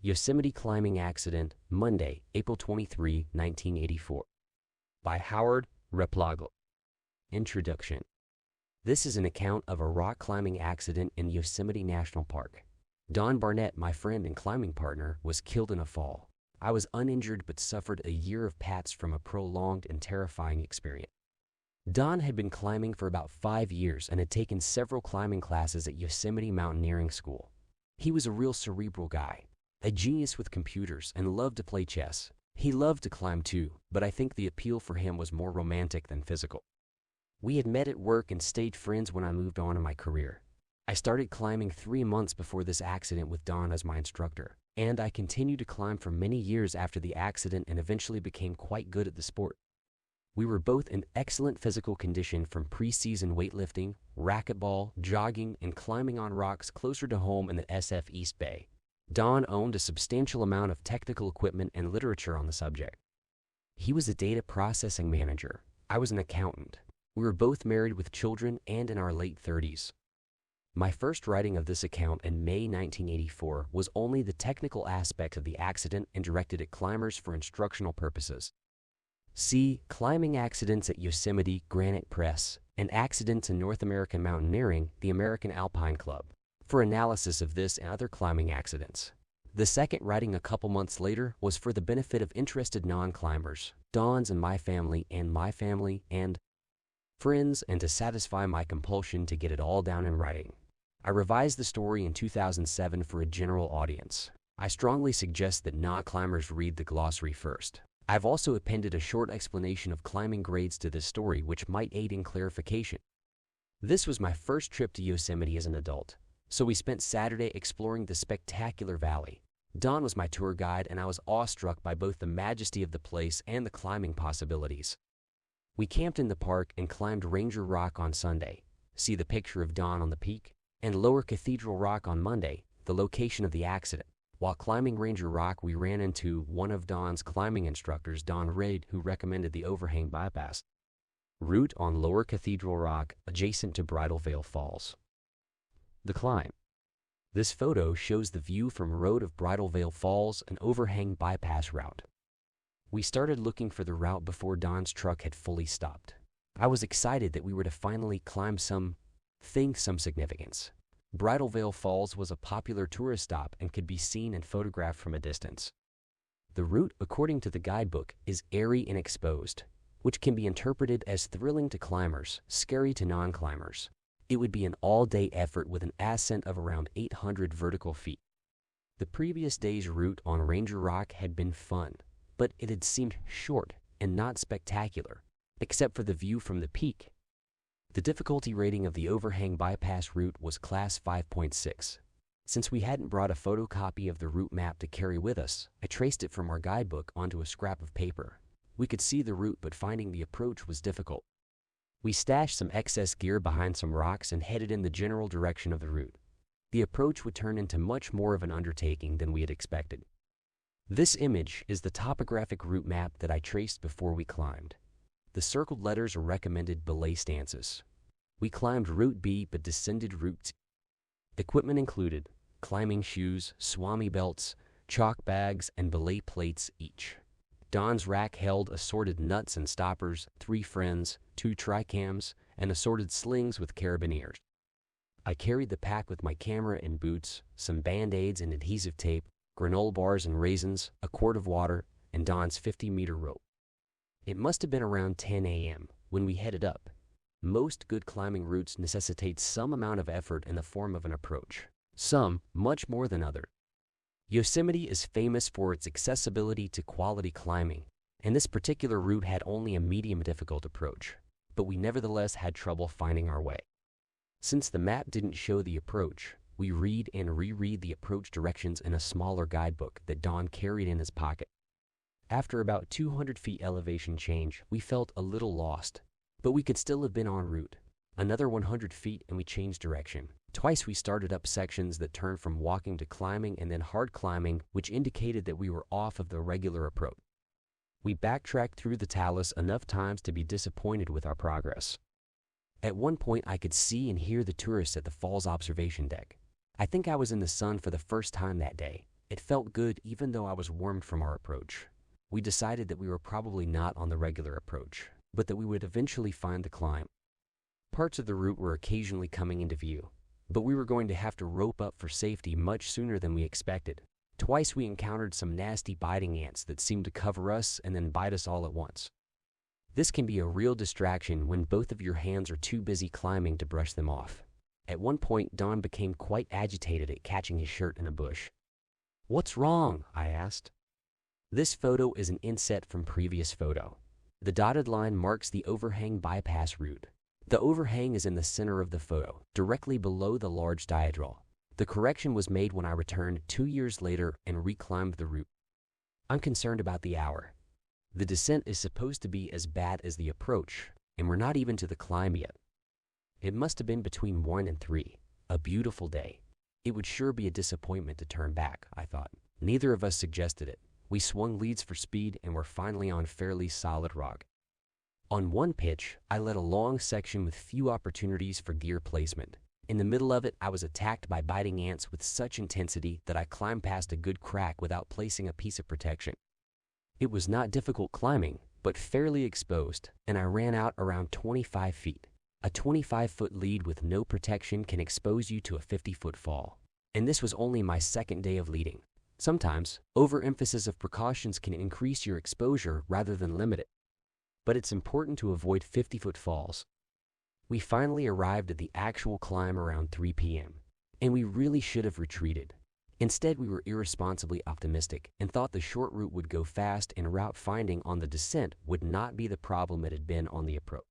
Yosemite Climbing Accident, Monday, April 23, 1984. By Howard Replogle. Introduction. This is an account of a rock climbing accident in Yosemite National Park. Don Barnett, my friend and climbing partner, was killed in a fall. I was uninjured but suffered a year of pats from a prolonged and terrifying experience. Don had been climbing for about 5 years and had taken several climbing classes at Yosemite Mountaineering School. He was a real cerebral guy, a genius with computers, and loved to play chess. He loved to climb too, but I think the appeal for him was more romantic than physical. We had met at work and stayed friends when I moved on in my career. I started climbing 3 months before this accident with Don as my instructor, and I continued to climb for many years after the accident and eventually became quite good at the sport. We were both in excellent physical condition from pre-season weightlifting, racquetball, jogging, and climbing on rocks closer to home in the SF East Bay. Don owned a substantial amount of technical equipment and literature on the subject. He was a data processing manager. I was an accountant. We were both married with children and in our late 30s. My first writing of this account in May 1984 was only the technical aspect of the accident and directed at climbers for instructional purposes. See Climbing Accidents at Yosemite, Granite Press, and Accidents in North American Mountaineering, the American Alpine Club, for analysis of this and other climbing accidents. The second writing a couple months later was for the benefit of interested non-climbers, Don's and my family and friends, and to satisfy my compulsion to get it all down in writing. I revised the story in 2007 for a general audience. I strongly suggest that non-climbers read the glossary first. I've also appended a short explanation of climbing grades to this story which might aid in clarification. This was my first trip to Yosemite as an adult, so we spent Saturday exploring the spectacular valley. Don was my tour guide and I was awestruck by both the majesty of the place and the climbing possibilities. We camped in the park and climbed Ranger Rock on Sunday. See the picture of Don on the peak, and Lower Cathedral Rock on Monday, the location of the accident. While climbing Ranger Rock, we ran into one of Don's climbing instructors, Don Raid, who recommended the overhang bypass route on Lower Cathedral Rock adjacent to Bridal Veil Falls. The climb. This photo shows the view from road of Bridal Veil Falls, an overhang bypass route. We started looking for the route before Don's truck had fully stopped. I was excited that we were to finally climb some significance. Bridal Veil Falls was a popular tourist stop and could be seen and photographed from a distance. The route, according to the guidebook, is airy and exposed, which can be interpreted as thrilling to climbers, scary to non-climbers. It would be an all-day effort with an ascent of around 800 vertical feet. The previous day's route on Ranger Rock had been fun, but it had seemed short and not spectacular, except for the view from the peak. The difficulty rating of the overhang bypass route was class 5.6. Since we hadn't brought a photocopy of the route map to carry with us, I traced it from our guidebook onto a scrap of paper. We could see the route, but finding the approach was difficult. We stashed some excess gear behind some rocks and headed in the general direction of the route. The approach would turn into much more of an undertaking than we had expected. This image is the topographic route map that I traced before we climbed. The circled letters are recommended belay stances. We climbed Route B but descended Route C. Equipment included climbing shoes, swami belts, chalk bags, and belay plates each. Don's rack held assorted nuts and stoppers, 3 friends, 2 tricams, and assorted slings with carabiners. I carried the pack with my camera and boots, some band-aids and adhesive tape, granola bars and raisins, a quart of water, and Don's 50-meter rope. It must have been around 10 a.m. when we headed up. Most good climbing routes necessitate some amount of effort in the form of an approach, some much more than others. Yosemite is famous for its accessibility to quality climbing, and this particular route had only a medium difficult approach, but we nevertheless had trouble finding our way. Since the map didn't show the approach, we read and reread the approach directions in a smaller guidebook that Don carried in his pocket. After about 200 feet elevation change, we felt a little lost, but we could still have been en route. Another 100 feet and we changed direction. Twice we started up sections that turned from walking to climbing and then hard climbing, which indicated that we were off of the regular approach. We backtracked through the talus enough times to be disappointed with our progress. At one point I could see and hear the tourists at the falls observation deck. I think I was in the sun for the first time that day, It felt good even though I was warmed from our approach. We decided that we were probably not on the regular approach, but that we would eventually find the climb. Parts of the route were occasionally coming into view, but we were going to have to rope up for safety much sooner than we expected. Twice we encountered some nasty biting ants that seemed to cover us and then bite us all at once. This can be a real distraction when both of your hands are too busy climbing to brush them off. At one point, Don became quite agitated at catching his shirt in a bush. "What's wrong?" I asked. This photo is an inset from previous photo. The dotted line marks the overhang bypass route. The overhang is in the center of the photo, directly below the large diadrall. The correction was made when I returned 2 years later and reclimbed the route. I'm concerned about the hour. The descent is supposed to be as bad as the approach, and we're not even to the climb yet. It must have been between 1 and 3, a beautiful day. It would sure be a disappointment to turn back, I thought. Neither of us suggested it. We swung leads for speed and were finally on fairly solid rock. On one pitch, I led a long section with few opportunities for gear placement. In the middle of it, I was attacked by biting ants with such intensity that I climbed past a good crack without placing a piece of protection. It was not difficult climbing, but fairly exposed, and I ran out around 25 feet. A 25-foot lead with no protection can expose you to a 50-foot fall. And this was only my second day of leading. Sometimes, overemphasis of precautions can increase your exposure rather than limit it. But it's important to avoid 50-foot falls. We finally arrived at the actual climb around 3 p.m., and we really should have retreated. Instead, we were irresponsibly optimistic and thought the short route would go fast and route finding on the descent would not be the problem it had been on the approach.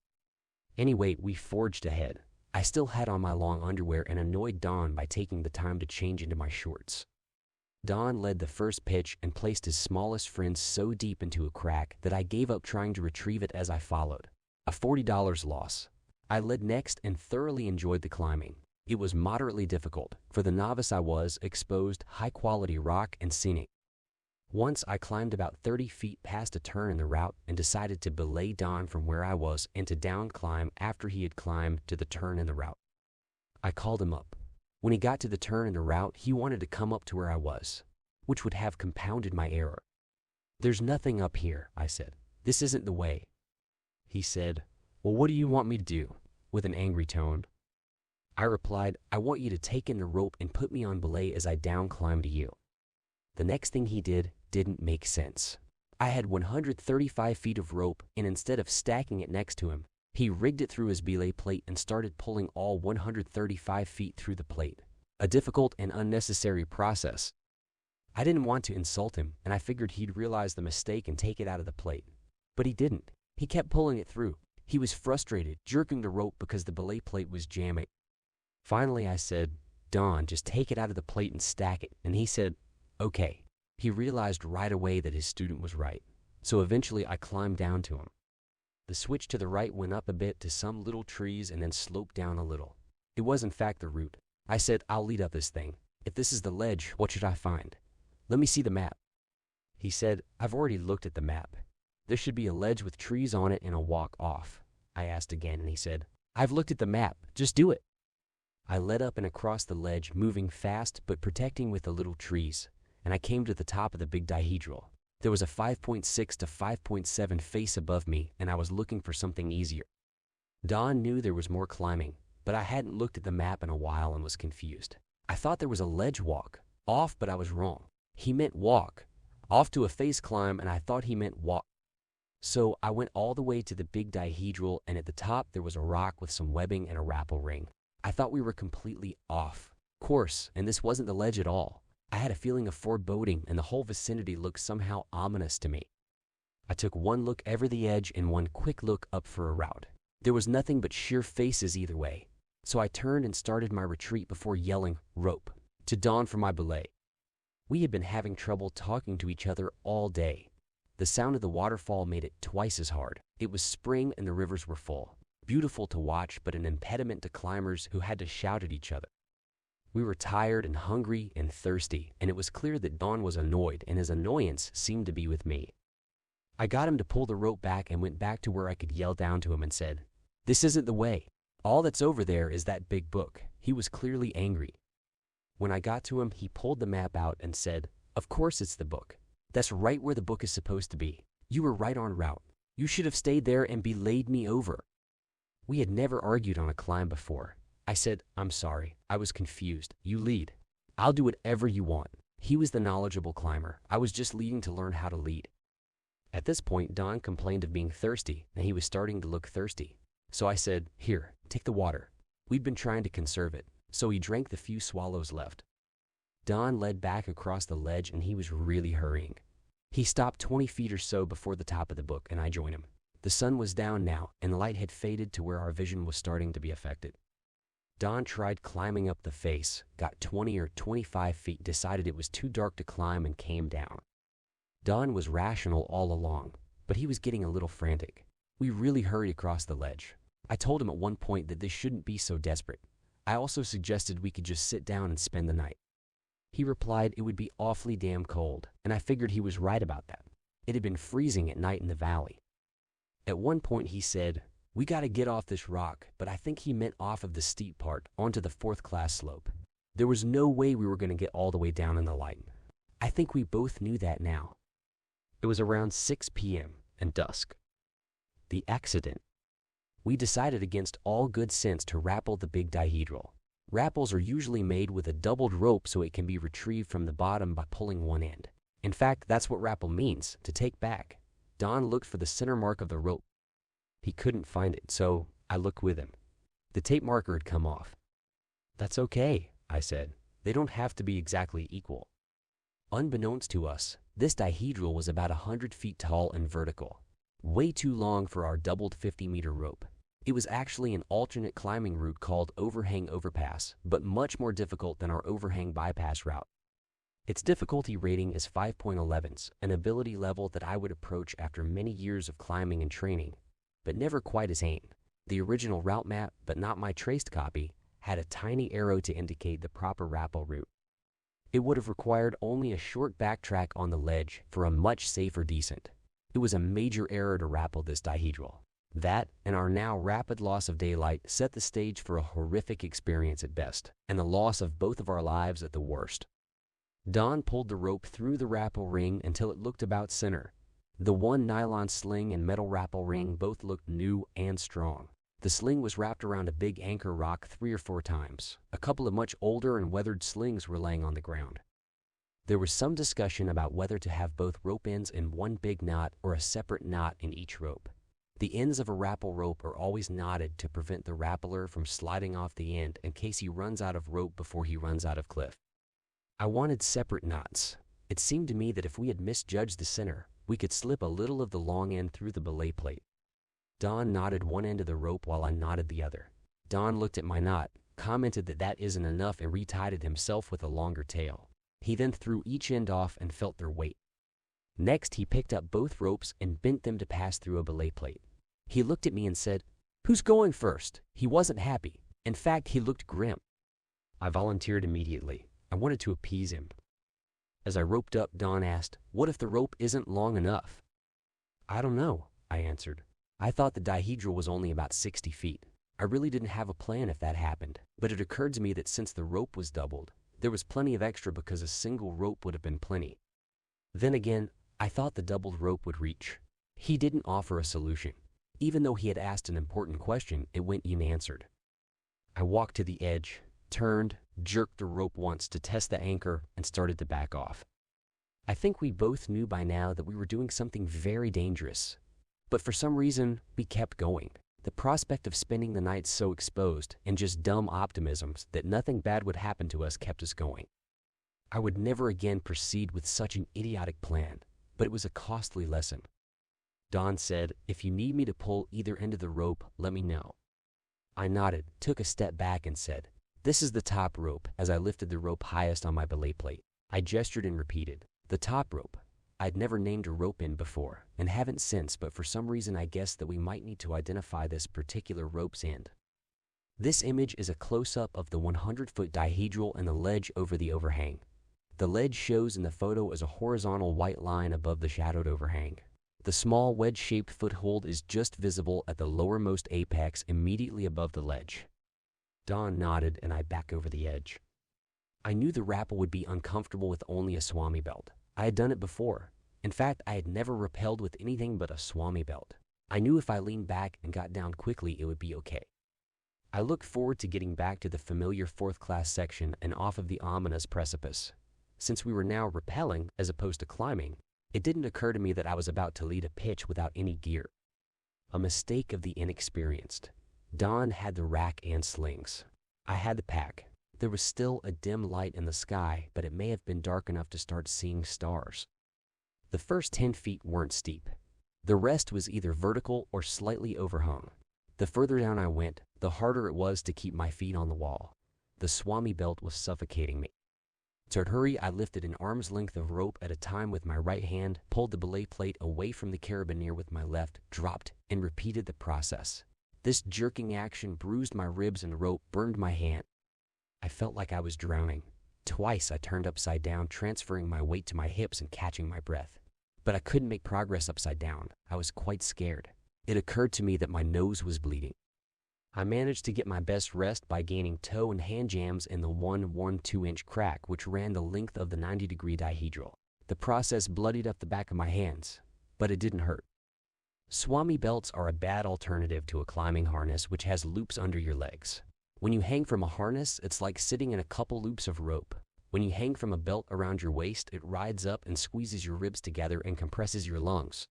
Anyway, we forged ahead. I still had on my long underwear and annoyed Don by taking the time to change into my shorts. Don led the first pitch and placed his smallest friend so deep into a crack that I gave up trying to retrieve it as I followed. A $40 loss. I led next and thoroughly enjoyed the climbing. It was moderately difficult. For the novice I was, exposed, high-quality rock and scenic. Once I climbed about 30 feet past a turn in the route and decided to belay Don from where I was and to down climb after he had climbed to the turn in the route. I called him up. When he got to the turn in the route, he wanted to come up to where I was, which would have compounded my error. "There's nothing up here," I said. "This isn't the way." He said, "Well, what do you want me to do?" with an angry tone. I replied, "I want you to take in the rope and put me on belay as I down climb to you." The next thing he did didn't make sense. I had 135 feet of rope, and instead of stacking it next to him, he rigged it through his belay plate and started pulling all 135 feet through the plate. A difficult and unnecessary process. I didn't want to insult him, and I figured he'd realize the mistake and take it out of the plate. But he didn't. He kept pulling it through. He was frustrated, jerking the rope because the belay plate was jamming. Finally, I said, "Don, just take it out of the plate and stack it." And he said, "Okay." He realized right away that his student was right. So eventually I climbed down to him. The switch to the right went up a bit to some little trees and then sloped down a little. It was in fact the route. I said, "I'll lead up this thing. If this is the ledge, what should I find? Let me see the map." He said, "I've already looked at the map. There should be a ledge with trees on it and a walk off." I asked again, and he said, "I've looked at the map. Just do it." I led up and across the ledge, moving fast but protecting with the little trees, and I came to the top of the big dihedral. There was a 5.6 to 5.7 face above me, and I was looking for something easier. Don knew there was more climbing, but I hadn't looked at the map in a while and was confused. I thought there was a ledge walk, off, but I was wrong. He meant walk, off to a face climb, and I thought he meant walk. So I went all the way to the big dihedral, and at the top there was a rock with some webbing and a rappel ring. I thought we were completely off course, and this wasn't the ledge at all. I had a feeling of foreboding, and the whole vicinity looked somehow ominous to me. I took one look over the edge and one quick look up for a route. There was nothing but sheer faces either way, so I turned and started my retreat before yelling, "Rope," to Don for my belay. We had been having trouble talking to each other all day. The sound of the waterfall made it twice as hard. It was spring and the rivers were full. Beautiful to watch, but an impediment to climbers who had to shout at each other. We were tired and hungry and thirsty, and it was clear that Don was annoyed, and his annoyance seemed to be with me. I got him to pull the rope back and went back to where I could yell down to him and said, "This isn't the way. All that's over there is that big book." He was clearly angry. When I got to him, he pulled the map out and said, Of course it's the book. That's right where the book is supposed to be. You were right en route. You should have stayed there and belayed me over. We had never argued on a climb before. I said, I'm sorry. I was confused. You lead. I'll do whatever you want. He was the knowledgeable climber. I was just leading to learn how to lead. At this point, Don complained of being thirsty, and he was starting to look thirsty. So I said, here, take the water. We'd been trying to conserve it, so he drank the few swallows left. Don led back across the ledge, and he was really hurrying. He stopped 20 feet or so before the top of the book, and I joined him. The sun was down now, and the light had faded to where our vision was starting to be affected. Don tried climbing up the face, got 20 or 25 feet, decided it was too dark to climb, and came down. Don was rational all along, but he was getting a little frantic. We really hurried across the ledge. I told him at one point that this shouldn't be so desperate. I also suggested we could just sit down and spend the night. He replied it would be awfully damn cold, and I figured he was right about that. It had been freezing at night in the valley. At one point he said, we gotta get off this rock, but I think he meant off of the steep part onto the 4th class slope. There was no way we were gonna get all the way down in the light. I think we both knew that now. It was around 6 p.m. and dusk. The accident. We decided against all good sense to rappel the big dihedral. Rappels are usually made with a doubled rope so it can be retrieved from the bottom by pulling one end. In fact, that's what rappel means, to take back. Don looked for the center mark of the rope. He couldn't find it, so I looked with him. The tape marker had come off. That's okay, I said. They don't have to be exactly equal. Unbeknownst to us, this dihedral was about 100 feet tall and vertical. Way too long for our doubled 50-meter rope. It was actually an alternate climbing route called overhang overpass, but much more difficult than our overhang bypass route. Its difficulty rating is 5.11s, an ability level that I would approach after many years of climbing and training, but never quite as aimed. The original route map, but not my traced copy, had a tiny arrow to indicate the proper rappel route. It would have required only a short backtrack on the ledge for a much safer descent. It was a major error to rappel this dihedral. That, and our now rapid loss of daylight, set the stage for a horrific experience at best, and the loss of both of our lives at the worst. Don pulled the rope through the rappel ring until it looked about center. The one nylon sling and metal rappel ring both looked new and strong. The sling was wrapped around a big anchor rock 3 or 4 times. A couple of much older and weathered slings were laying on the ground. There was some discussion about whether to have both rope ends in one big knot or a separate knot in each rope. The ends of a rappel rope are always knotted to prevent the rappeler from sliding off the end in case he runs out of rope before he runs out of cliff. I wanted separate knots. It seemed to me that if we had misjudged the center, we could slip a little of the long end through the belay plate. Don knotted one end of the rope while I knotted the other. Don looked at my knot, commented that that isn't enough, and retied it himself with a longer tail. He then threw each end off and felt their weight. Next, he picked up both ropes and bent them to pass through a belay plate. He looked at me and said, "Who's going first?" He wasn't happy. In fact, he looked grim. I volunteered immediately. I wanted to appease him. As I roped up, Don asked, "What if the rope isn't long enough?" "I don't know," I answered. I thought the dihedral was only about 60 feet. I really didn't have a plan if that happened, but it occurred to me that since the rope was doubled, there was plenty of extra because a single rope would have been plenty. Then again, I thought the doubled rope would reach. He didn't offer a solution. Even though he had asked an important question, it went unanswered. I walked to the edge, turned, jerked the rope once to test the anchor, and started to back off. I think we both knew by now that we were doing something very dangerous. But for some reason, we kept going. The prospect of spending the night so exposed and just dumb optimisms that nothing bad would happen to us kept us going. I would never again proceed with such an idiotic plan, but it was a costly lesson. Don said, "If you need me to pull either end of the rope, let me know." I nodded, took a step back, and said, "This is the top rope," as I lifted the rope highest on my belay plate. I gestured and repeated, "The top rope." I'd never named a rope end before, and haven't since, but for some reason I guessed that we might need to identify this particular rope's end. This image is a close-up of the 100-foot dihedral and the ledge over the overhang. The ledge shows in the photo as a horizontal white line above the shadowed overhang. The small wedge-shaped foothold is just visible at the lowermost apex immediately above the ledge. Don nodded, and I back over the edge. I knew the rappel would be uncomfortable with only a swami belt. I had done it before. In fact, I had never rappelled with anything but a swami belt. I knew if I leaned back and got down quickly, it would be okay. I looked forward to getting back to the familiar fourth-class section and off of the ominous precipice. Since we were now rappelling as opposed to climbing, it didn't occur to me that I was about to lead a pitch without any gear. A mistake of the inexperienced. Don had the rack and slings. I had the pack. There was still a dim light in the sky, but it may have been dark enough to start seeing stars. The first 10 feet weren't steep. The rest was either vertical or slightly overhung. The further down I went, the harder it was to keep my feet on the wall. The swami belt was suffocating me. To hurry, I lifted an arm's length of rope at a time with my right hand, pulled the belay plate away from the carabiner with my left, dropped, and repeated the process. This jerking action bruised my ribs and the rope burned my hand. I felt like I was drowning. Twice I turned upside down, transferring my weight to my hips and catching my breath. But I couldn't make progress upside down. I was quite scared. It occurred to me that my nose was bleeding. I managed to get my best rest by gaining toe and hand jams in the 1-1-2-inch crack which ran the length of the 90-degree dihedral. The process bloodied up the back of my hands, but it didn't hurt. Swami belts are a bad alternative to a climbing harness which has loops under your legs. When you hang from a harness, it's like sitting in a couple loops of rope. When you hang from a belt around your waist, it rides up and squeezes your ribs together and compresses your lungs.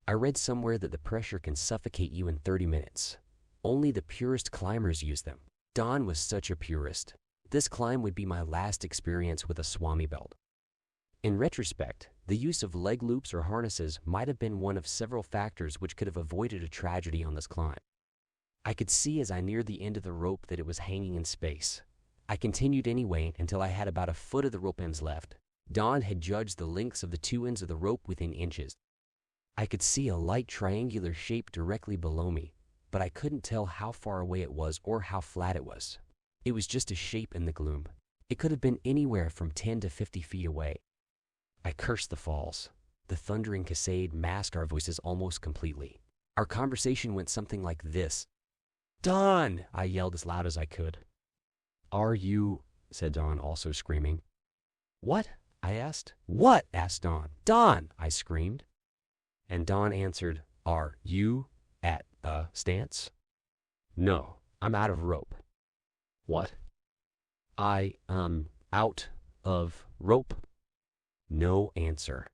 I read somewhere that the pressure can suffocate you in 30 minutes. Only the purest climbers use them. Don was such a purist. This climb would be my last experience with a swami belt. In retrospect, the use of leg loops or harnesses might have been one of several factors which could have avoided a tragedy on this climb. I could see as I neared the end of the rope that it was hanging in space. I continued anyway until I had about a foot of the rope ends left. Don had judged the lengths of the two ends of the rope within inches. I could see a light triangular shape directly below me, but I couldn't tell how far away it was or how flat it was. It was just a shape in the gloom. It could have been anywhere from 10 to 50 feet away. I cursed the falls. The thundering cascade masked our voices almost completely. Our conversation went something like this. "Don!" I yelled as loud as I could. "Are you?" said Don, also screaming. "What?" I asked. "What?" asked Don. "Don!" I screamed. And Don answered, "Are you at a stance?" "No, I'm out of rope." "What?" "I am out of rope." No answer.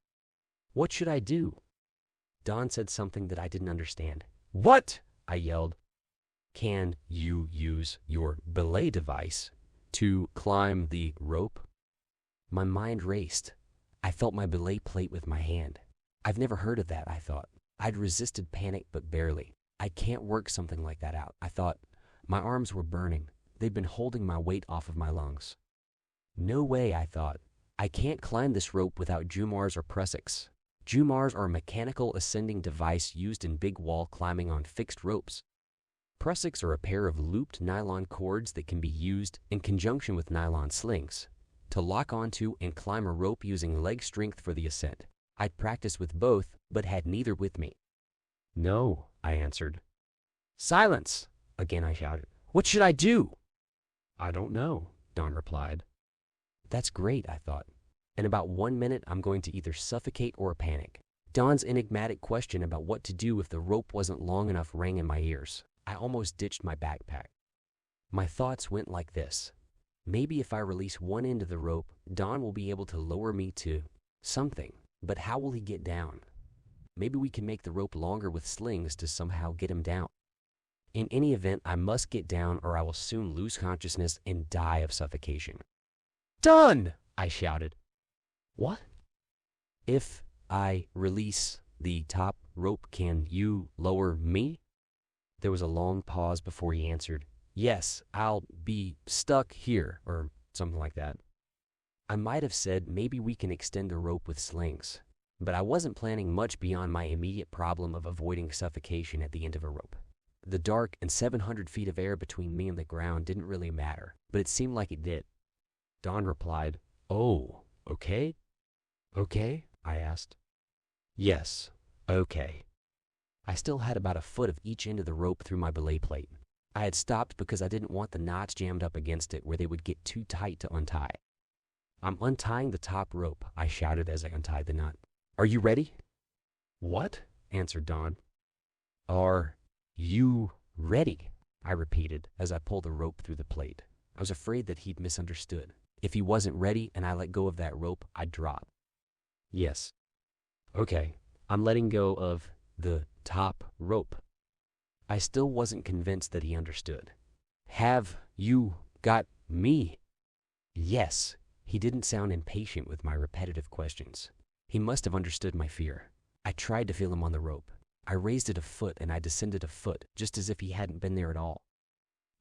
What should I do? Don said something that I didn't understand. "What?" I yelled. "Can you use your belay device to climb the rope?" My mind raced. I felt my belay plate with my hand. I've never heard of that, I thought. I'd resisted panic, but barely. I can't work something like that out, I thought. My arms were burning. They'd been holding my weight off of my lungs. No way, I thought. I can't climb this rope without Jumars or prussics. Jumars are a mechanical ascending device used in big wall climbing on fixed ropes. Prussics are a pair of looped nylon cords that can be used in conjunction with nylon slings to lock onto and climb a rope using leg strength for the ascent. I'd practiced with both, but had neither with me. "No," I answered. "Silence!" again I shouted. "What should I do?" "I don't know," Don replied. That's great, I thought. In about 1 minute, I'm going to either suffocate or panic. Don's enigmatic question about what to do if the rope wasn't long enough rang in my ears. I almost ditched my backpack. My thoughts went like this. Maybe if I release one end of the rope, Don will be able to lower me to something. But how will he get down? Maybe we can make the rope longer with slings to somehow get him down. In any event, I must get down or I will soon lose consciousness and die of suffocation. "Done!" I shouted. "What?" "If I release the top rope, can you lower me?" There was a long pause before he answered. "Yes, I'll be stuck here," or something like that. I might have said maybe we can extend the rope with slings, but I wasn't planning much beyond my immediate problem of avoiding suffocation at the end of a rope. The dark and 700 feet of air between me and the ground didn't really matter, but it seemed like it did. Don replied, "Oh, okay?" "Okay?" I asked. "Yes, okay." I still had about a foot of each end of the rope through my belay plate. I had stopped because I didn't want the knots jammed up against it where they would get too tight to untie. "I'm untying the top rope," I shouted as I untied the knot. "Are you ready?" "What?" answered Don. "Are you ready?" I repeated as I pulled the rope through the plate. I was afraid that he'd misunderstood. If he wasn't ready and I let go of that rope, I'd drop. "Yes." "Okay, I'm letting go of the top rope." I still wasn't convinced that he understood. "Have you got me?" "Yes." He didn't sound impatient with my repetitive questions. He must have understood my fear. I tried to feel him on the rope. I raised it a foot and I descended a foot, just as if he hadn't been there at all.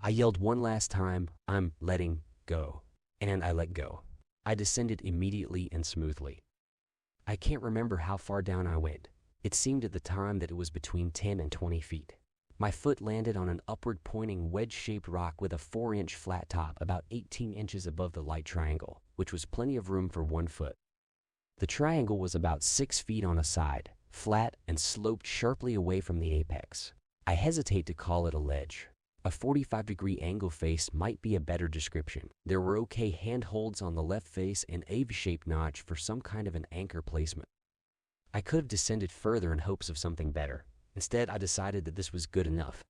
I yelled one last time, "I'm letting go." And I let go. I descended immediately and smoothly. I can't remember how far down I went. It seemed at the time that it was between 10 and 20 feet. My foot landed on an upward-pointing wedge-shaped rock with a 4-inch flat top about 18 inches above the light triangle, which was plenty of room for one foot. The triangle was about 6 feet on a side, flat and sloped sharply away from the apex. I hesitate to call it a ledge. A 45-degree angle face might be a better description. There were okay handholds on the left face and a V-shaped notch for some kind of an anchor placement. I could have descended further in hopes of something better. Instead, I decided that this was good enough.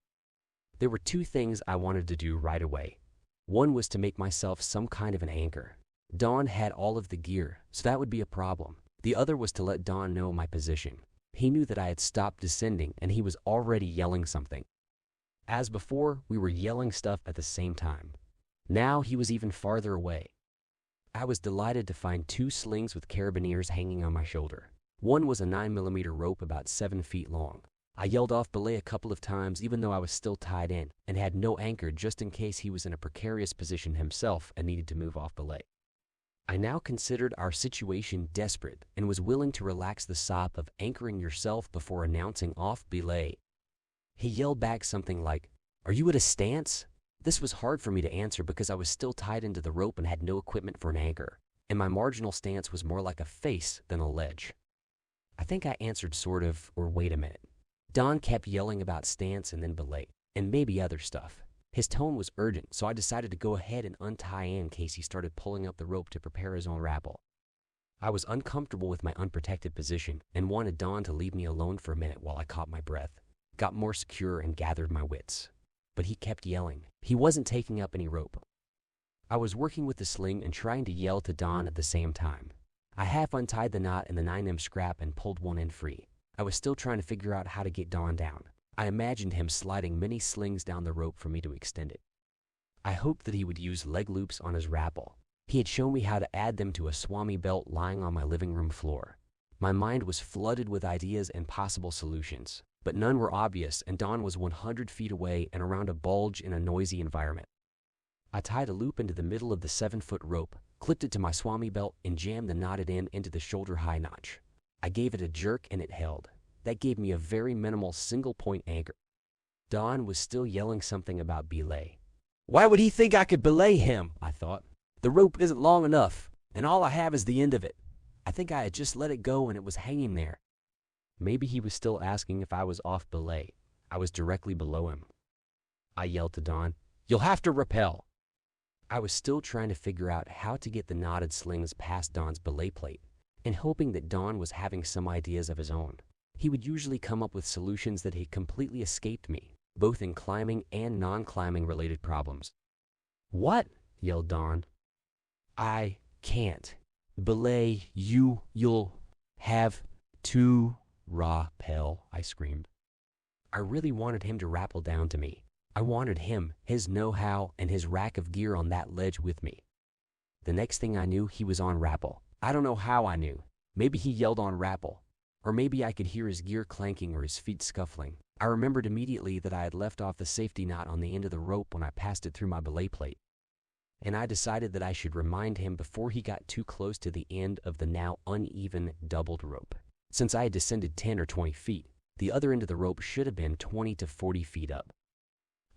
There were 2 things I wanted to do right away. One was to make myself some kind of an anchor. Don had all of the gear, so that would be a problem. The other was to let Don know my position. He knew that I had stopped descending and he was already yelling something. As before, we were yelling stuff at the same time. Now he was even farther away. I was delighted to find 2 slings with carabiners hanging on my shoulder. One was a 9mm rope about 7 feet long. I yelled off belay a couple of times even though I was still tied in and had no anchor just in case he was in a precarious position himself and needed to move off belay. I now considered our situation desperate and was willing to relax the sop of anchoring yourself before announcing off belay. He yelled back something like, "Are you at a stance?" This was hard for me to answer because I was still tied into the rope and had no equipment for an anchor, and my marginal stance was more like a face than a ledge. I think I answered sort of, or wait a minute. Don kept yelling about stance and then belay, and maybe other stuff. His tone was urgent, so I decided to go ahead and untie in case he started pulling up the rope to prepare his own rappel. I was uncomfortable with my unprotected position and wanted Don to leave me alone for a minute while I caught my breath, got more secure, and gathered my wits. But he kept yelling. He wasn't taking up any rope. I was working with the sling and trying to yell to Don at the same time. I half untied the knot in the 9M scrap and pulled one end free. I was still trying to figure out how to get Don down. I imagined him sliding many slings down the rope for me to extend it. I hoped that he would use leg loops on his rappel. He had shown me how to add them to a swami belt lying on my living room floor. My mind was flooded with ideas and possible solutions, but none were obvious, and Don was 100 feet away and around a bulge in a noisy environment. I tied a loop into the middle of the 7-foot rope, clipped it to my swami belt, and jammed the knotted end into the shoulder-high notch. I gave it a jerk and it held. That gave me a very minimal single-point anchor. Don was still yelling something about belay. "Why would he think I could belay him?" I thought. "The rope isn't long enough, and all I have is the end of it. I think I had just let it go and it was hanging there." Maybe he was still asking if I was off belay. I was directly below him. I yelled to Don, "You'll have to rappel." I was still trying to figure out how to get the knotted slings past Don's belay plate, and hoping that Don was having some ideas of his own. He would usually come up with solutions that had completely escaped me, both in climbing and non-climbing related problems. "What?" yelled Don. "I can't. Belay, you'll have to rappel," I screamed. I really wanted him to rappel down to me. I wanted him, his know-how, and his rack of gear on that ledge with me. The next thing I knew, he was on rappel. I don't know how I knew. Maybe he yelled on rappel. Or maybe I could hear his gear clanking or his feet scuffling. I remembered immediately that I had left off the safety knot on the end of the rope when I passed it through my belay plate. And I decided that I should remind him before he got too close to the end of the now uneven doubled rope. Since I had descended 10 or 20 feet, the other end of the rope should have been 20 to 40 feet up.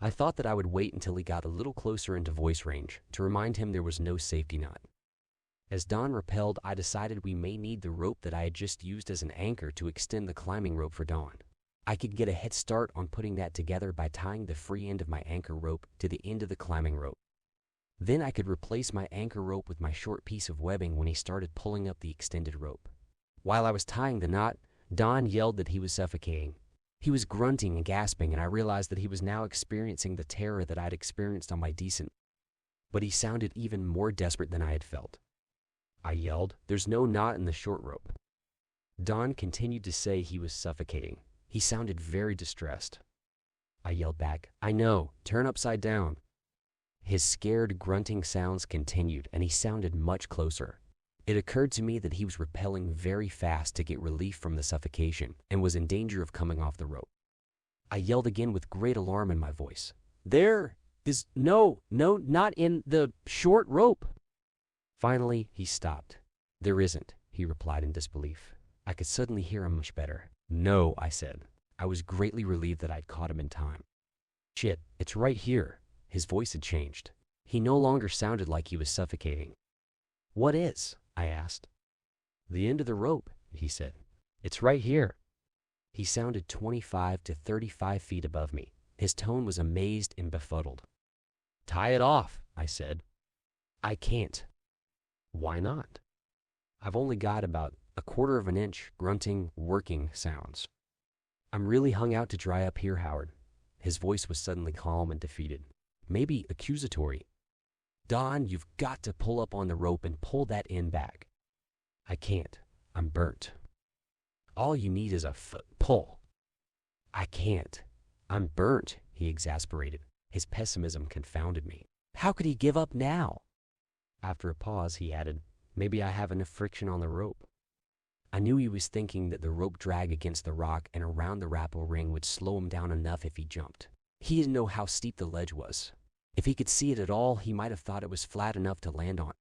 I thought that I would wait until he got a little closer into voice range to remind him there was no safety knot. As Don rappelled, I decided we may need the rope that I had just used as an anchor to extend the climbing rope for Don. I could get a head start on putting that together by tying the free end of my anchor rope to the end of the climbing rope. Then I could replace my anchor rope with my short piece of webbing when he started pulling up the extended rope. While I was tying the knot, Don yelled that he was suffocating. He was grunting and gasping, and I realized that he was now experiencing the terror that I'd experienced on my descent. But he sounded even more desperate than I had felt. I yelled, "There's no knot in the short rope." Don continued to say he was suffocating. He sounded very distressed. I yelled back, "I know, turn upside down." His scared grunting sounds continued, and he sounded much closer. It occurred to me that he was rappelling very fast to get relief from the suffocation and was in danger of coming off the rope. I yelled again with great alarm in my voice, "There is no, not in the short rope." Finally, he stopped. "There isn't," he replied in disbelief. I could suddenly hear him much better. "No," I said. I was greatly relieved that I'd caught him in time. "Shit, it's right here." His voice had changed. He no longer sounded like he was suffocating. "What is?" I asked. "The end of the rope," he said. "It's right here." He sounded 25 to 35 feet above me. His tone was amazed and befuddled. "Tie it off," I said. "I can't." "Why not?" "I've only got about a quarter of an inch grunting, working sounds." "I'm really hung out to dry up here, Howard." His voice was suddenly calm and defeated, maybe accusatory. "Don, you've got to pull up on the rope and pull that end back." "I can't. I'm burnt." "All you need is a foot pull." "I can't. I'm burnt," he exasperated. His pessimism confounded me. How could he give up now? After a pause, he added, "Maybe I have enough friction on the rope." I knew he was thinking that the rope drag against the rock and around the rappel ring would slow him down enough if he jumped. He didn't know how steep the ledge was. If he could see it at all, he might have thought it was flat enough to land on.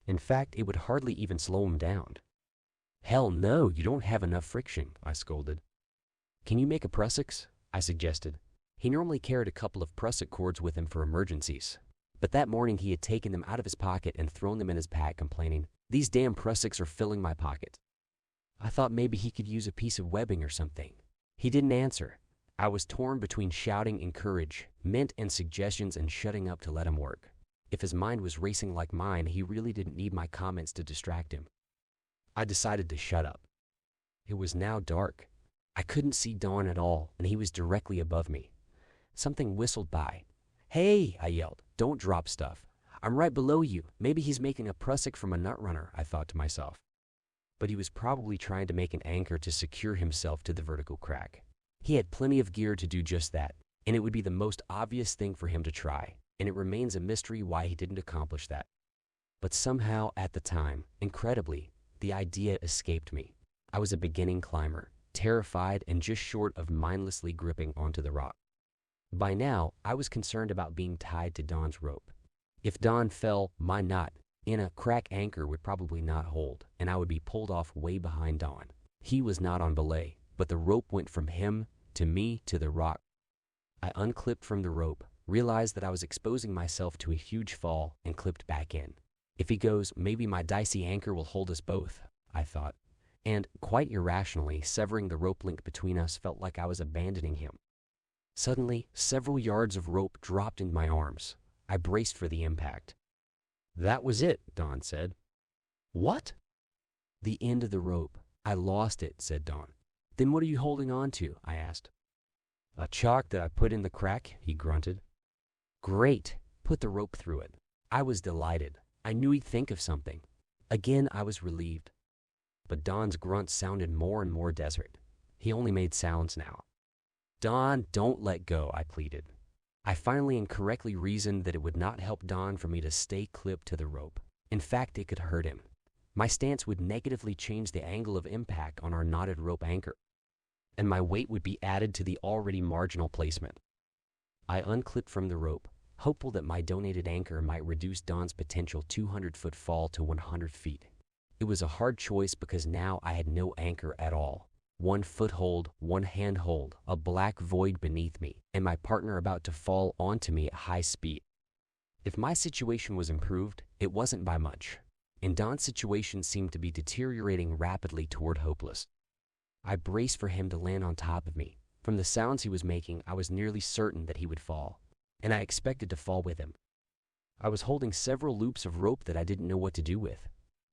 In fact, it would hardly even slow him down. "Hell no, you don't have enough friction," I scolded. "Can you make a prusik?" I suggested. He normally carried a couple of prusik cords with him for emergencies. But that morning he had taken them out of his pocket and thrown them in his pack, complaining, "These damn prusiks are filling my pocket." I thought maybe he could use a piece of webbing or something. He didn't answer. I was torn between shouting encouragement and suggestions and shutting up to let him work. If his mind was racing like mine, he really didn't need my comments to distract him. I decided to shut up. It was now dark. I couldn't see Dawn at all, and he was directly above me. Something whistled by. "Hey," I yelled, "don't drop stuff. I'm right below you. Maybe he's making a prusik from a nut runner," I thought to myself. But he was probably trying to make an anchor to secure himself to the vertical crack. He had plenty of gear to do just that, and it would be the most obvious thing for him to try, and it remains a mystery why he didn't accomplish that. But somehow, at the time, incredibly, the idea escaped me. I was a beginning climber, terrified and just short of mindlessly gripping onto the rock. By now, I was concerned about being tied to Don's rope. If Don fell, my knot in a crack anchor would probably not hold, and I would be pulled off way behind Don. He was not on belay, but the rope went from him to me to the rock. I unclipped from the rope, realized that I was exposing myself to a huge fall, and clipped back in. If he goes, maybe my dicey anchor will hold us both, I thought. And, quite irrationally, severing the rope link between us felt like I was abandoning him. Suddenly, several yards of rope dropped into my arms. I braced for the impact. "That was it," Don said. "What?" "The end of the rope. I lost it," said Don. "Then what are you holding on to?" I asked. "A chalk that I put in the crack," he grunted. "Great. Put the rope through it." I was delighted. I knew he'd think of something. Again, I was relieved. But Don's grunts sounded more and more desperate. He only made sounds now. "Don, don't let go," I pleaded. I finally and correctly reasoned that it would not help Don for me to stay clipped to the rope. In fact, it could hurt him. My stance would negatively change the angle of impact on our knotted rope anchor, and my weight would be added to the already marginal placement. I unclipped from the rope, hopeful that my donated anchor might reduce Don's potential 200-foot fall to 100 feet. It was a hard choice because now I had no anchor at all. One foothold, one handhold, a black void beneath me, and my partner about to fall onto me at high speed. If my situation was improved, it wasn't by much, and Don's situation seemed to be deteriorating rapidly toward hopeless. I braced for him to land on top of me, From the sounds he was making, I was nearly certain that he would fall, and I expected to fall with him. I was holding several loops of rope that I didn't know what to do with.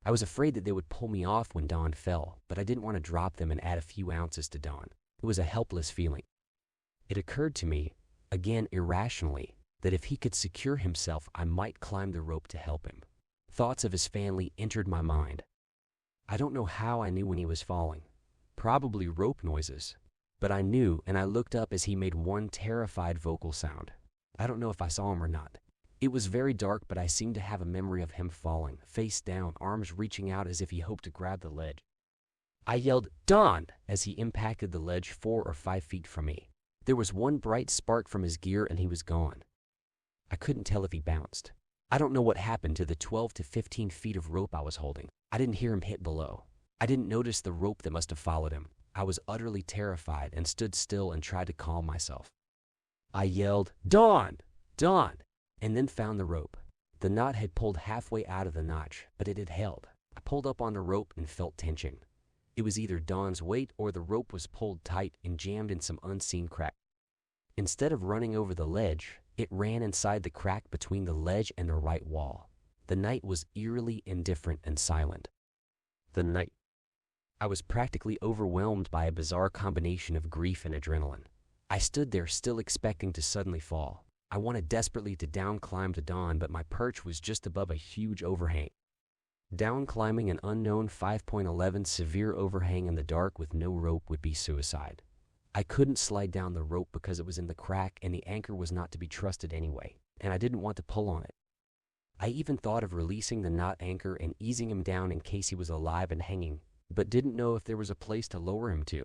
I was afraid that they would pull me off when Don fell, but I didn't want to drop them and add a few ounces to Don. It was a helpless feeling. It occurred to me, again irrationally, that if he could secure himself, I might climb the rope to help him. Thoughts of his family entered my mind. I don't know how I knew when he was falling. Probably rope noises. But I knew, and I looked up as he made one terrified vocal sound. I don't know if I saw him or not. It was very dark, but I seemed to have a memory of him falling, face down, arms reaching out as if he hoped to grab the ledge. I yelled, "Don!" as he impacted the ledge 4 or 5 feet from me. There was one bright spark from his gear and he was gone. I couldn't tell if he bounced. I don't know what happened to the 12 to 15 feet of rope I was holding. I didn't hear him hit below. I didn't notice the rope that must have followed him. I was utterly terrified and stood still and tried to calm myself. I yelled, "Don! Don!" and then found the rope. The knot had pulled halfway out of the notch, but it had held. I pulled up on the rope and felt tension. It was either Don's weight or the rope was pulled tight and jammed in some unseen crack. Instead of running over the ledge, it ran inside the crack between the ledge and the right wall. The night was eerily indifferent and silent. I was practically overwhelmed by a bizarre combination of grief and adrenaline. I stood there still expecting to suddenly fall. I wanted desperately to down climb to Don, but my perch was just above a huge overhang. Down climbing an unknown 5.11 severe overhang in the dark with no rope would be suicide. I couldn't slide down the rope because it was in the crack and the anchor was not to be trusted anyway, and I didn't want to pull on it. I even thought of releasing the knot anchor and easing him down in case he was alive and hanging, but didn't know if there was a place to lower him to.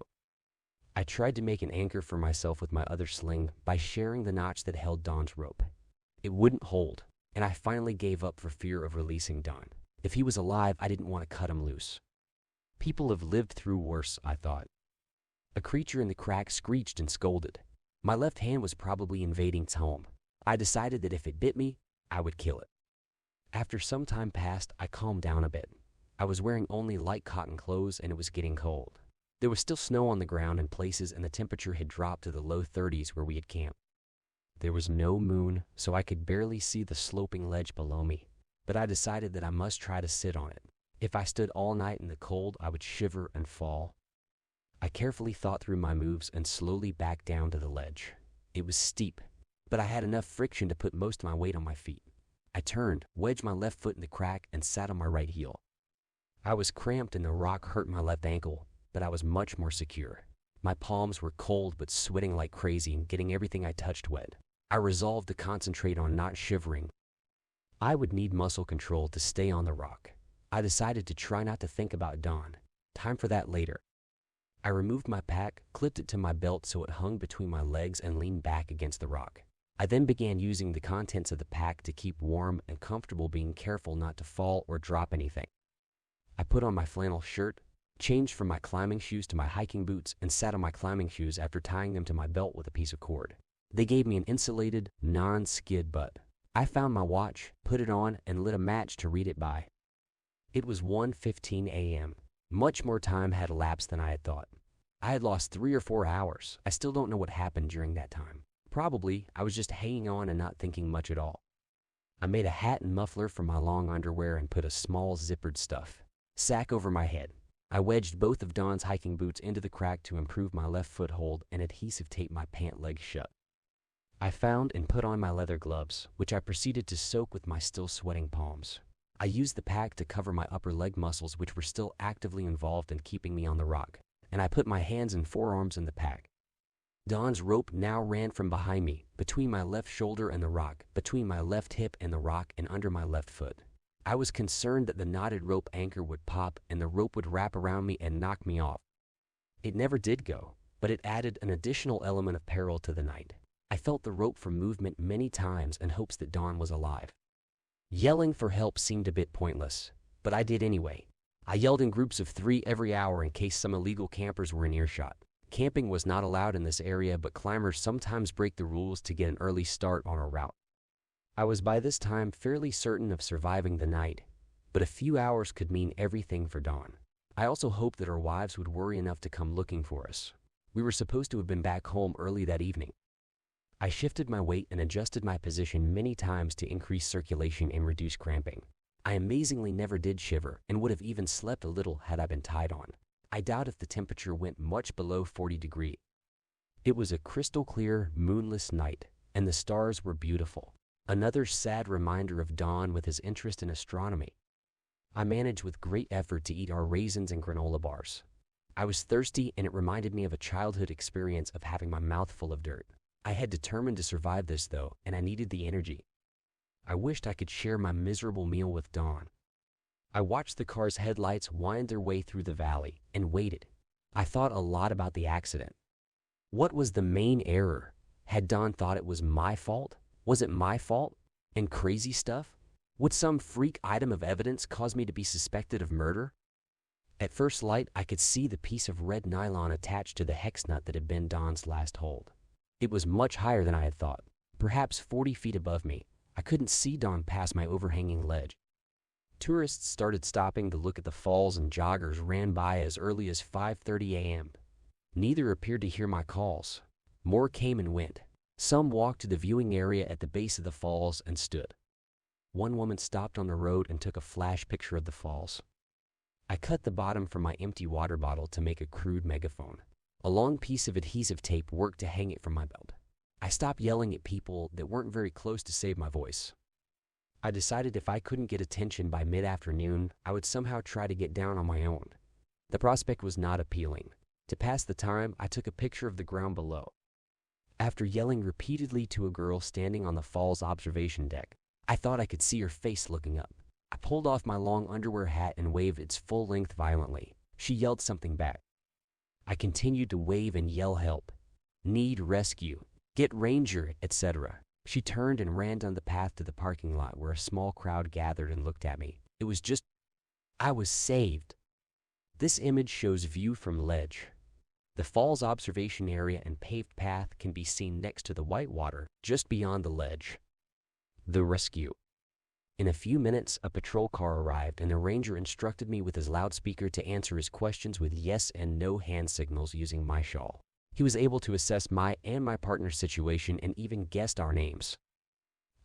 I tried to make an anchor for myself with my other sling by sharing the notch that held Don's rope. It wouldn't hold, and I finally gave up for fear of releasing Don. If he was alive, I didn't want to cut him loose. People have lived through worse, I thought. A creature in the crack screeched and scolded. My left hand was probably invading its home. I decided that if it bit me, I would kill it. After some time passed, I calmed down a bit. I was wearing only light cotton clothes and it was getting cold. There was still snow on the ground in places and the temperature had dropped to the low 30s where we had camped. There was no moon, so I could barely see the sloping ledge below me, but I decided that I must try to sit on it. If I stood all night in the cold, I would shiver and fall. I carefully thought through my moves and slowly backed down to the ledge. It was steep, but I had enough friction to put most of my weight on my feet. I turned, wedged my left foot in the crack, and sat on my right heel. I was cramped and the rock hurt my left ankle, but I was much more secure. My palms were cold but sweating like crazy and getting everything I touched wet. I resolved to concentrate on not shivering. I would need muscle control to stay on the rock. I decided to try not to think about Don. Time for that later. I removed my pack, clipped it to my belt so it hung between my legs and leaned back against the rock. I then began using the contents of the pack to keep warm and comfortable, being careful not to fall or drop anything. I put on my flannel shirt, changed from my climbing shoes to my hiking boots, and sat on my climbing shoes after tying them to my belt with a piece of cord. They gave me an insulated, non-skid butt. I found my watch, put it on, and lit a match to read it by. It was 1:15 a.m. Much more time had elapsed than I had thought. I had lost 3 or 4 hours. I still don't know what happened during that time. Probably, I was just hanging on and not thinking much at all. I made a hat and muffler from my long underwear and put a small zippered stuff sack over my head. I wedged both of Don's hiking boots into the crack to improve my left foothold and adhesive taped my pant leg shut. I found and put on my leather gloves, which I proceeded to soak with my still sweating palms. I used the pack to cover my upper leg muscles, which were still actively involved in keeping me on the rock, and I put my hands and forearms in the pack. Don's rope now ran from behind me, between my left shoulder and the rock, between my left hip and the rock, and under my left foot. I was concerned that the knotted rope anchor would pop and the rope would wrap around me and knock me off. It never did go, but it added an additional element of peril to the night. I felt the rope for movement many times in hopes that Don was alive. Yelling for help seemed a bit pointless, but I did anyway. I yelled in groups of 3 every hour in case some illegal campers were in earshot. Camping was not allowed in this area, but climbers sometimes break the rules to get an early start on a route. I was by this time fairly certain of surviving the night, but a few hours could mean everything for Don. I also hoped that our wives would worry enough to come looking for us. We were supposed to have been back home early that evening. I shifted my weight and adjusted my position many times to increase circulation and reduce cramping. I amazingly never did shiver and would have even slept a little had I been tied on. I doubt if the temperature went much below 40 degrees. It was a crystal clear, moonless night, and the stars were beautiful. Another sad reminder of Don with his interest in astronomy. I managed with great effort to eat our raisins and granola bars. I was thirsty, and it reminded me of a childhood experience of having my mouth full of dirt. I had determined to survive this, though, and I needed the energy. I wished I could share my miserable meal with Don. I watched the car's headlights wind their way through the valley and waited. I thought a lot about the accident. What was the main error? Had Don thought it was my fault? Was it my fault? And crazy stuff? Would some freak item of evidence cause me to be suspected of murder? At first light, I could see the piece of red nylon attached to the hex nut that had been Don's last hold. It was much higher than I had thought, perhaps 40 feet above me. I couldn't see Don past my overhanging ledge. Tourists started stopping to look at the falls, and joggers ran by as early as 5:30 a.m. Neither appeared to hear my calls. More came and went. Some walked to the viewing area at the base of the falls and stood. One woman stopped on the road and took a flash picture of the falls. I cut the bottom from my empty water bottle to make a crude megaphone. A long piece of adhesive tape worked to hang it from my belt. I stopped yelling at people that weren't very close to save my voice. I decided if I couldn't get attention by mid-afternoon, I would somehow try to get down on my own. The prospect was not appealing. To pass the time, I took a picture of the ground below. After yelling repeatedly to a girl standing on the fall's observation deck, I thought I could see her face looking up. I pulled off my long underwear hat and waved its full length violently. She yelled something back. I continued to wave and yell help, need rescue, get ranger, etc. She turned and ran down the path to the parking lot where a small crowd gathered and looked at me. I was saved. This image shows view from ledge. The fall's observation area and paved path can be seen next to the whitewater, just beyond the ledge. The rescue. In a few minutes, a patrol car arrived, and the ranger instructed me with his loudspeaker to answer his questions with yes and no hand signals using my shawl. He was able to assess my and my partner's situation and even guessed our names.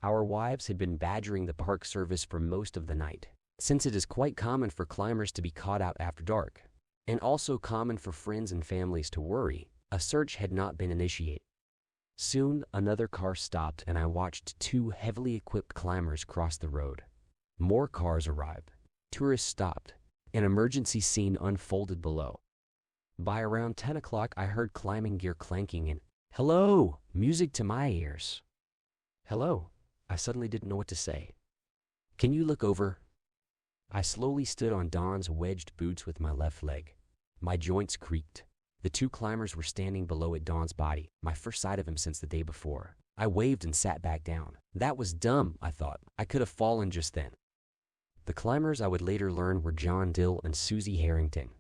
Our wives had been badgering the Park Service for most of the night, since it is quite common for climbers to be caught out after dark, and also common for friends and families to worry. A search had not been initiated. Soon, another car stopped, and I watched two heavily equipped climbers cross the road. More cars arrived. Tourists stopped. An emergency scene unfolded below. By around 10 o'clock, I heard climbing gear clanking and, "Hello!" music to my ears. "Hello." I suddenly didn't know what to say. "Can you look over?" I slowly stood on Don's wedged boots with my left leg. My joints creaked. The two climbers were standing below at Don's body, my first sight of him since the day before. I waved and sat back down. That was dumb, I thought. I could have fallen just then. The climbers I would later learn were John Dill and Susie Harrington.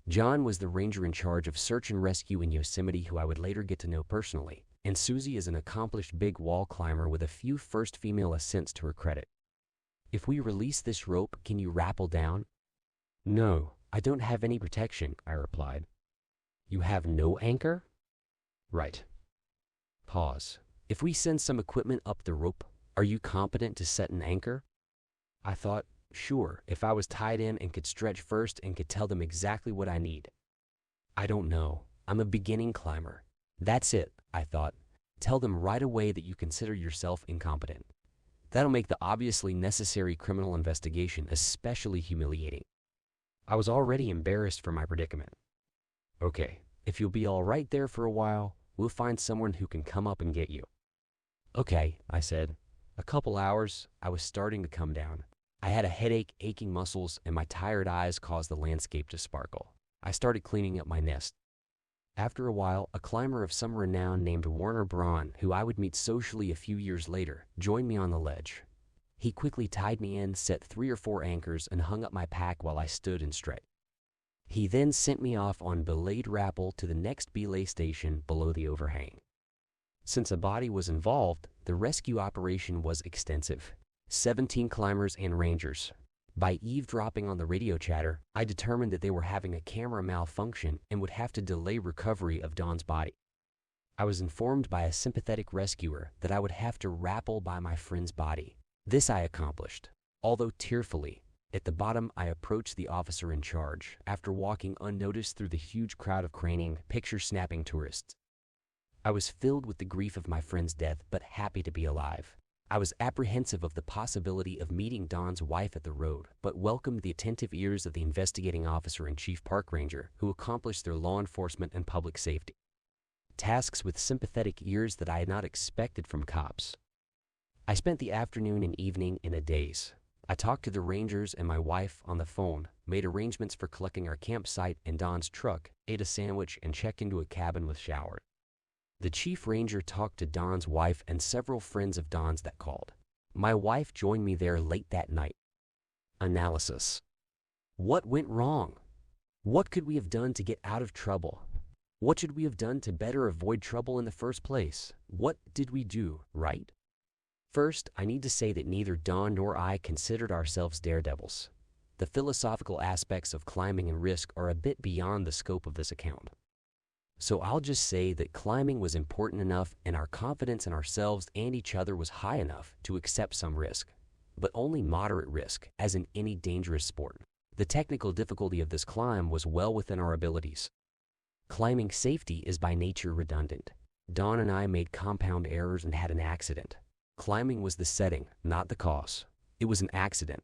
John was the ranger in charge of search and rescue in Yosemite, who I would later get to know personally, and Susie is an accomplished big wall climber with a few first female ascents to her credit. "If we release this rope, can you rappel down?" "No, I don't have any protection," I replied. "You have no anchor?" "Right." Pause. "If we send some equipment up the rope, are you competent to set an anchor?" I thought, sure, if I was tied in and could stretch first and could tell them exactly what I need. "I don't know. I'm a beginning climber." "That's it," I thought. "Tell them right away that you consider yourself incompetent. That'll make the obviously necessary criminal investigation especially humiliating." I was already embarrassed for my predicament. "Okay, if you'll be all right there for a while, we'll find someone who can come up and get you." "Okay," I said. A couple hours, I was starting to come down. I had a headache, aching muscles, and my tired eyes caused the landscape to sparkle. I started cleaning up my nest. After a while, a climber of some renown named Warner Braun, who I would meet socially a few years later, joined me on the ledge. He quickly tied me in, set 3 or 4 anchors, and hung up my pack while I stood and stretched. He then sent me off on belayed rappel to the next belay station below the overhang. Since a body was involved, the rescue operation was extensive. 17 climbers and rangers. By eavesdropping on the radio chatter, I determined that they were having a camera malfunction and would have to delay recovery of Don's body. I was informed by a sympathetic rescuer that I would have to rappel by my friend's body. This I accomplished, although tearfully. At the bottom, I approached the officer in charge after walking unnoticed through the huge crowd of craning, picture-snapping tourists. I was filled with the grief of my friend's death, but happy to be alive. I was apprehensive of the possibility of meeting Don's wife at the road, but welcomed the attentive ears of the investigating officer and chief park ranger who accomplished their law enforcement and public safety tasks with sympathetic ears that I had not expected from cops. I spent the afternoon and evening in a daze. I talked to the rangers and my wife on the phone, made arrangements for collecting our campsite and Don's truck, ate a sandwich, and checked into a cabin with shower. The chief ranger talked to Don's wife and several friends of Don's that called. My wife joined me there late that night. Analysis. What went wrong? What could we have done to get out of trouble? What should we have done to better avoid trouble in the first place? What did we do right? First, I need to say that neither Don nor I considered ourselves daredevils. The philosophical aspects of climbing and risk are a bit beyond the scope of this account. So I'll just say that climbing was important enough and our confidence in ourselves and each other was high enough to accept some risk, but only moderate risk, as in any dangerous sport. The technical difficulty of this climb was well within our abilities. Climbing safety is by nature redundant. Don and I made compound errors and had an accident. Climbing was the setting, not the cause. It was an accident.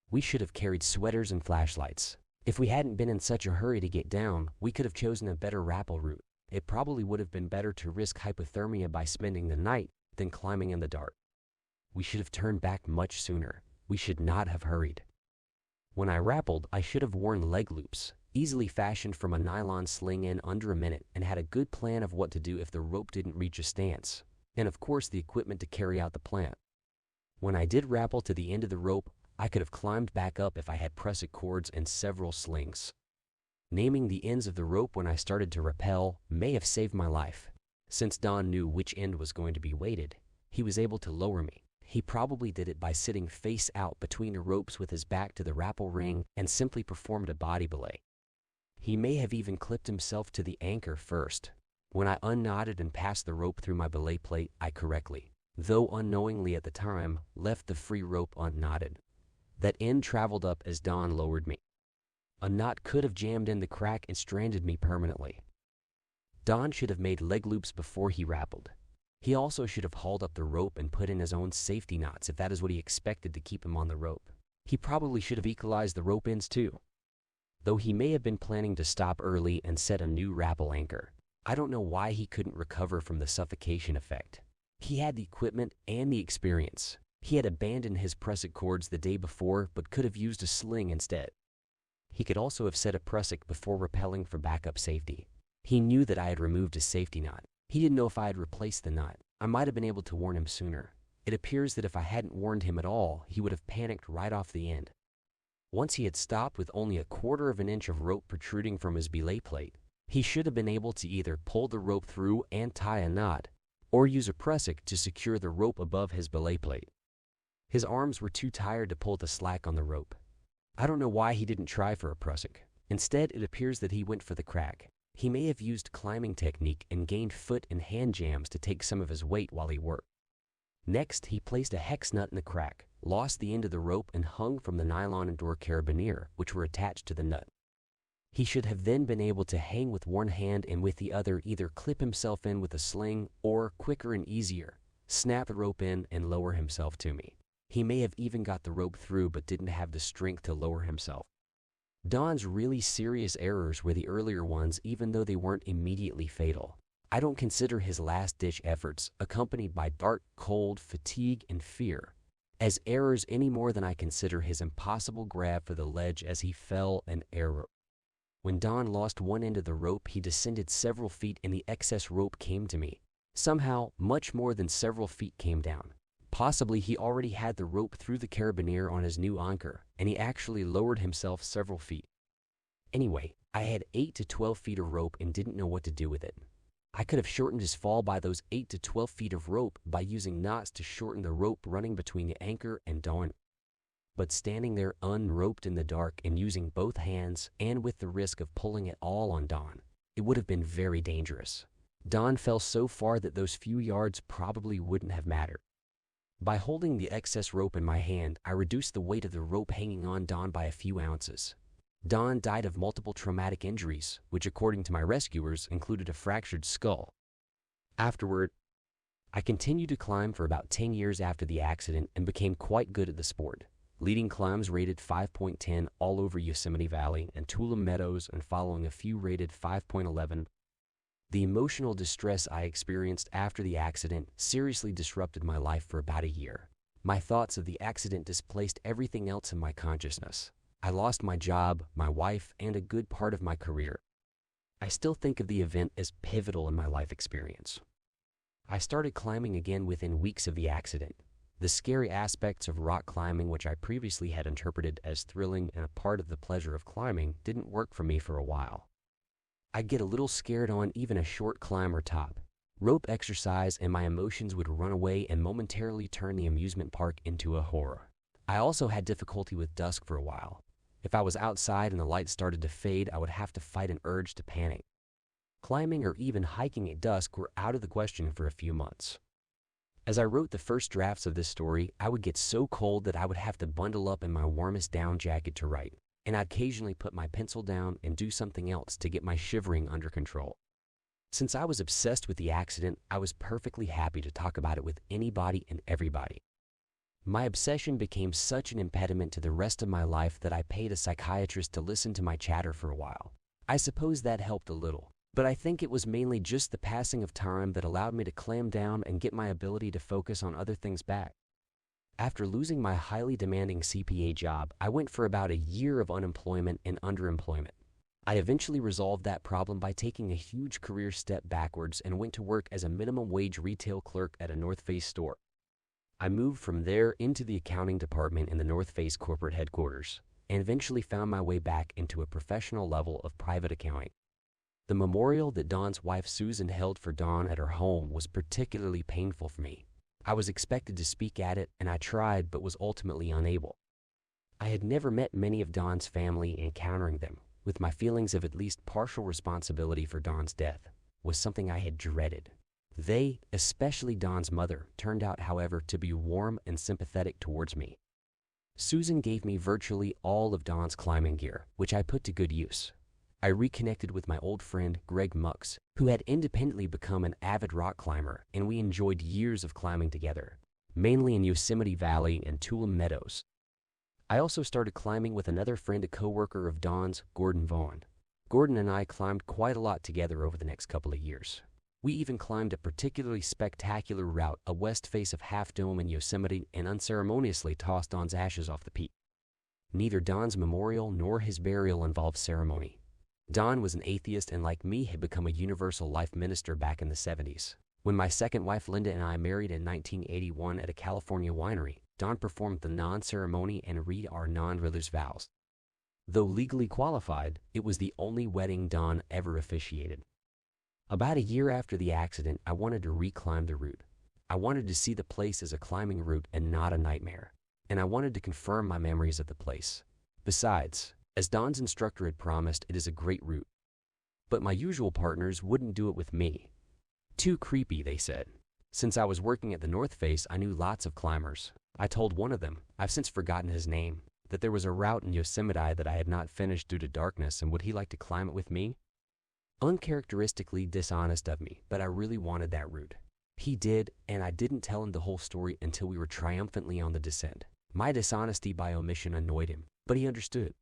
We should have carried sweaters and flashlights. If we hadn't been in such a hurry to get down, we could have chosen a better rappel route. It probably would have been better to risk hypothermia by spending the night than climbing in the dark. We should have turned back much sooner. We should not have hurried. When I rappelled, I should have worn leg loops, easily fashioned from a nylon sling in under a minute, and had a good plan of what to do if the rope didn't reach a stance, and of course the equipment to carry out the plan. When I did rappel to the end of the rope, I could have climbed back up if I had prusik cords and several slings. Naming the ends of the rope when I started to rappel may have saved my life. Since Don knew which end was going to be weighted, he was able to lower me. He probably did it by sitting face out between the ropes with his back to the rappel ring and simply performed a body belay. He may have even clipped himself to the anchor first. When I unknotted and passed the rope through my belay plate, I correctly, though unknowingly at the time, left the free rope unknotted. That end traveled up as Don lowered me. A knot could have jammed in the crack and stranded me permanently. Don should have made leg loops before he rappelled. He also should have hauled up the rope and put in his own safety knots if that is what he expected to keep him on the rope. He probably should have equalized the rope ends too. Though he may have been planning to stop early and set a new rappel anchor, I don't know why he couldn't recover from the suffocation effect. He had the equipment and the experience. He had abandoned his prusik cords the day before but could have used a sling instead. He could also have set a prusik before rappelling for backup safety. He knew that I had removed his safety knot. He didn't know if I had replaced the knot. I might have been able to warn him sooner. It appears that if I hadn't warned him at all, he would have panicked right off the end. Once he had stopped with only a quarter of an inch of rope protruding from his belay plate, he should have been able to either pull the rope through and tie a knot, or use a prusik to secure the rope above his belay plate. His arms were too tired to pull the slack on the rope. I don't know why he didn't try for a prusik. Instead, it appears that he went for the crack. He may have used climbing technique and gained foot and hand jams to take some of his weight while he worked. Next, he placed a hex nut in the crack, lost the end of the rope, and hung from the nylon and door carabiner, which were attached to the nut. He should have then been able to hang with one hand and with the other either clip himself in with a sling or, quicker and easier, snap the rope in and lower himself to me. He may have even got the rope through but didn't have the strength to lower himself. Don's really serious errors were the earlier ones, even though they weren't immediately fatal. I don't consider his last-ditch efforts, accompanied by dark, cold, fatigue, and fear, as errors any more than I consider his impossible grab for the ledge as he fell an error. When Don lost one end of the rope, he descended several feet and the excess rope came to me. Somehow, much more than several feet came down. Possibly he already had the rope through the carabiner on his new anchor, and he actually lowered himself several feet. Anyway, I had 8 to 12 feet of rope and didn't know what to do with it. I could have shortened his fall by those 8 to 12 feet of rope by using knots to shorten the rope running between the anchor and Don. but standing there unroped in the dark and using both hands and with the risk of pulling it all on Don, it would have been very dangerous. Don fell so far that those few yards probably wouldn't have mattered. By holding the excess rope in my hand, I reduced the weight of the rope hanging on Don by a few ounces. Don died of multiple traumatic injuries, which according to my rescuers included a fractured skull. Afterward, I continued to climb for about 10 years after the accident and became quite good at the sport, leading climbs rated 5.10 all over Yosemite Valley and Tuolumne Meadows and following a few rated 5.11. The emotional distress I experienced after the accident seriously disrupted my life for about a year. My thoughts of the accident displaced everything else in my consciousness. I lost my job, my wife, and a good part of my career. I still think of the event as pivotal in my life experience. I started climbing again within weeks of the accident. The scary aspects of rock climbing, which I previously had interpreted as thrilling and a part of the pleasure of climbing, didn't work for me for a while. I'd get a little scared on even a short climb or top. Rope exercise and my emotions would run away and momentarily turn the amusement park into a horror. I also had difficulty with dusk for a while. If I was outside and the light started to fade, I would have to fight an urge to panic. Climbing or even hiking at dusk were out of the question for a few months. As I wrote the first drafts of this story, I would get so cold that I would have to bundle up in my warmest down jacket to write, and I'd occasionally put my pencil down and do something else to get my shivering under control. Since I was obsessed with the accident, I was perfectly happy to talk about it with anybody and everybody. My obsession became such an impediment to the rest of my life that I paid a psychiatrist to listen to my chatter for a while. I suppose that helped a little, but I think it was mainly just the passing of time that allowed me to clam down and get my ability to focus on other things back. After losing my highly demanding CPA job, I went for about a year of unemployment and underemployment. I eventually resolved that problem by taking a huge career step backwards and went to work as a minimum wage retail clerk at a North Face store. I moved from there into the accounting department in the North Face corporate headquarters and eventually found my way back into a professional level of private accounting. The memorial that Don's wife Susan held for Don at her home was particularly painful for me. I was expected to speak at it, and I tried but was ultimately unable. I had never met many of Don's family, and encountering them, with my feelings of at least partial responsibility for Don's death, was something I had dreaded. They, especially Don's mother, turned out, however, to be warm and sympathetic towards me. Susan gave me virtually all of Don's climbing gear, which I put to good use. I reconnected with my old friend Greg Mux, who had independently become an avid rock climber, and we enjoyed years of climbing together, mainly in Yosemite Valley and Tuolumne Meadows. I also started climbing with another friend, a co-worker of Don's, Gordon Vaughn. Gordon and I climbed quite a lot together over the next couple of years. We even climbed a particularly spectacular route, a west face of Half Dome in Yosemite, and unceremoniously tossed Don's ashes off the peak. Neither Don's memorial nor his burial involved ceremony. Don was an atheist and, like me, had become a universal life minister back in the 70s. When my second wife Linda and I married in 1981 at a California winery, Don performed the non-ceremony and read our non-religious vows. Though legally qualified, it was the only wedding Don ever officiated. About a year after the accident, I wanted to reclimb the route. I wanted to see the place as a climbing route and not a nightmare, and I wanted to confirm my memories of the place. Besides, as Don's instructor had promised, it is a great route. But my usual partners wouldn't do it with me. Too creepy, they said. Since I was working at the North Face, I knew lots of climbers. I told one of them, I've since forgotten his name, that there was a route in Yosemite that I had not finished due to darkness, and would he like to climb it with me? Uncharacteristically dishonest of me, but I really wanted that route. He did, and I didn't tell him the whole story until we were triumphantly on the descent. My dishonesty by omission annoyed him, but he understood.